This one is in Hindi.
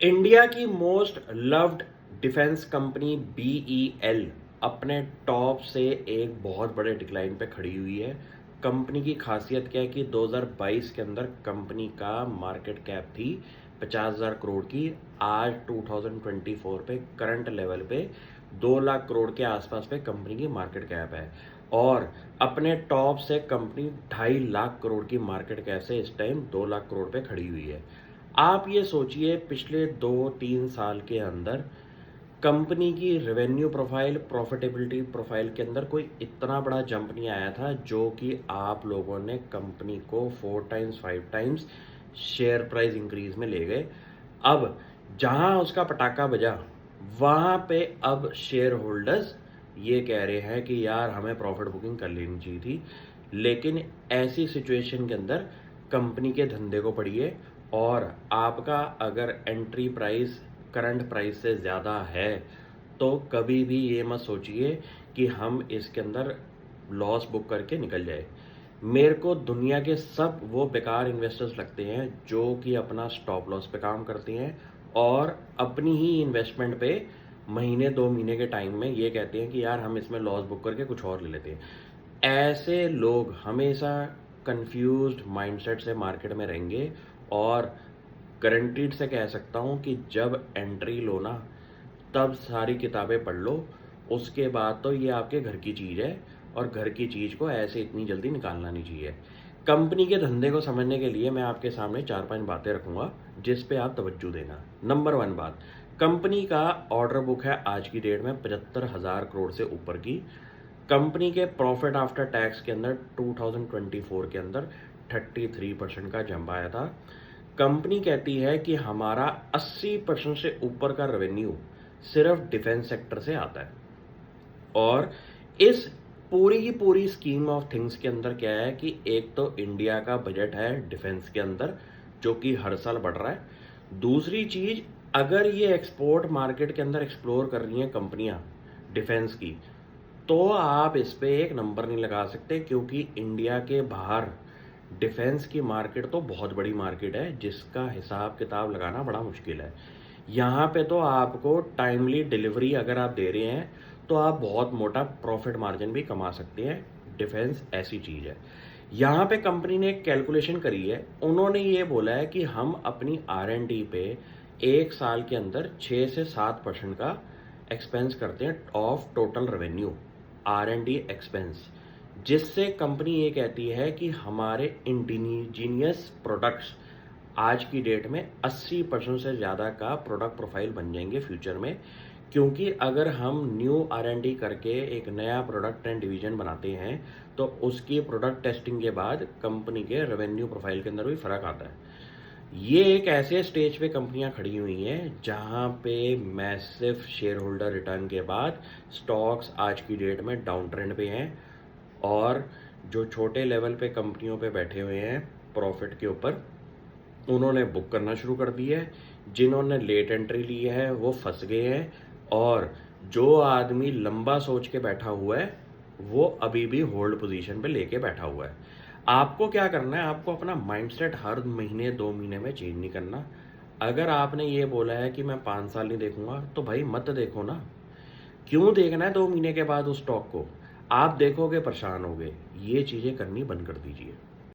इंडिया की most loved defence company BEL अपने टॉप से एक बहुत बड़े डिक्लाइन पे खड़ी हुई है। कंपनी की खासियत क्या है कि 2022 के अंदर कंपनी का मार्केट कैप थी 50,000 करोड़ की। आज 2024 पे करंट लेवल पे 2 लाख करोड़ के आसपास पे कंपनी की मार्केट कैप है और अपने टॉप से कंपनी 2.5 लाख करोड़ की मार्केट कैप से इस टाइम 2 लाख करोड़ पे खड़ी हुई है। आप ये सोचिए पिछले 2-3 साल के अंदर कंपनी की रेवेन्यू प्रोफाइल, प्रॉफिटेबिलिटी प्रोफाइल के अंदर कोई इतना बड़ा जंप नहीं आया था जो कि आप लोगों ने कंपनी को 4 times 5 times share price increase में ले गए। अब जहां उसका पटाखा बजा वहां पे अब शेयर होल्डर्स ये कह रहे हैं कि यार हमें प्रॉफिट बुकिंग कर लेनी चाहिए थी, लेकिन ऐसी सिचुएशन के अंदर कंपनी के धंधे को पढ़िए और आपका अगर एंट्री प्राइस करंट प्राइस से ज़्यादा है तो कभी भी ये मत सोचिए कि हम इसके अंदर लॉस बुक करके निकल जाए। मेरे को दुनिया के सब वो बेकार इन्वेस्टर्स लगते हैं जो कि अपना स्टॉप लॉस पे काम करते हैं और अपनी ही इन्वेस्टमेंट पे महीने 2 महीने के टाइम में ये कहते हैं कि यार हम इसमें लॉस बुक करके कुछ और ले लेते हैं। ऐसे लोग हमेशा कंफ्यूज्ड माइंडसेट से मार्केट में रहेंगे और गारंटीड से कह सकता हूँ कि जब एंट्री लो ना तब सारी किताबें पढ़ लो, उसके बाद तो ये आपके घर की चीज़ है और घर की चीज़ को ऐसे इतनी जल्दी निकालना नहीं चाहिए। कंपनी के धंधे को समझने के लिए मैं आपके सामने 4-5 बातें रखूँगा जिस पे आप तवज्जो देना। नंबर 1 बात, कंपनी का ऑर्डर बुक है आज की डेट में 75,000 करोड़ से ऊपर की। कंपनी के प्रॉफिट आफ्टर टैक्स के अंदर 2024 के अंदर 33% का जंप आया था। कंपनी कहती है कि हमारा 80% से ऊपर का रेवेन्यू सिर्फ डिफेंस सेक्टर से आता है और इस पूरी की पूरी स्कीम ऑफ थिंग्स के अंदर क्या है कि एक तो इंडिया का बजट है डिफेंस के अंदर जो कि हर साल बढ़ रहा है। दूसरी चीज, अगर ये एक्सपोर्ट मार्केट के अंदर एक्सप्लोर कर रही हैं कंपनियां डिफेंस की, तो आप इस पे एक नंबर नहीं लगा सकते क्योंकि इंडिया के बाहर डिफेंस की मार्केट तो बहुत बड़ी मार्केट है जिसका हिसाब किताब लगाना बड़ा मुश्किल है। यहाँ पे तो आपको टाइमली डिलीवरी अगर आप दे रहे हैं तो आप बहुत मोटा प्रॉफिट मार्जिन भी कमा सकते हैं। डिफेंस ऐसी चीज़ है। यहाँ पे कंपनी ने एक कैलकुलेशन करी है, उन्होंने ये बोला है कि हम अपनी R&D पे एक साल के अंदर 6 से 7% का एक्सपेंस करते हैं of total revenue, R&D expense, जिससे कंपनी ये कहती है कि हमारे इंडिजीनियस प्रोडक्ट्स आज की डेट में 80% से ज़्यादा का प्रोडक्ट प्रोफाइल बन जाएंगे फ्यूचर में। क्योंकि अगर हम न्यू R&D करके एक नया प्रोडक्ट एंड डिवीजन बनाते हैं तो उसकी प्रोडक्ट टेस्टिंग के बाद कंपनी के रेवेन्यू प्रोफाइल के अंदर भी फ़र्क आता है। ये एक ऐसे स्टेज पे कंपनियां खड़ी हुई हैं जहां पे मैसिव शेयर होल्डर रिटर्न के बाद स्टॉक्स आज की डेट में डाउन ट्रेंड पे हैं और जो छोटे लेवल पे कंपनियों पे बैठे हुए हैं प्रॉफिट के ऊपर, उन्होंने बुक करना शुरू कर दिया है। जिन्होंने लेट एंट्री ली है वो फंस गए हैं और जो आदमी लंबा सोच के बैठा हुआ है वो अभी भी होल्ड पोजीशन पे लेके बैठा हुआ है। आपको क्या करना है, आपको अपना माइंडसेट हर महीने 2 महीने में चेंज नहीं करना। अगर आपने ये बोला है कि मैं 5 साल नहीं देखूंगा तो भाई मत देखो ना। क्यों देखना है 2 महीने के बाद उस स्टॉक को? आप देखोगे परेशान होगे। ये चीज़ें करनी बंद कर दीजिए।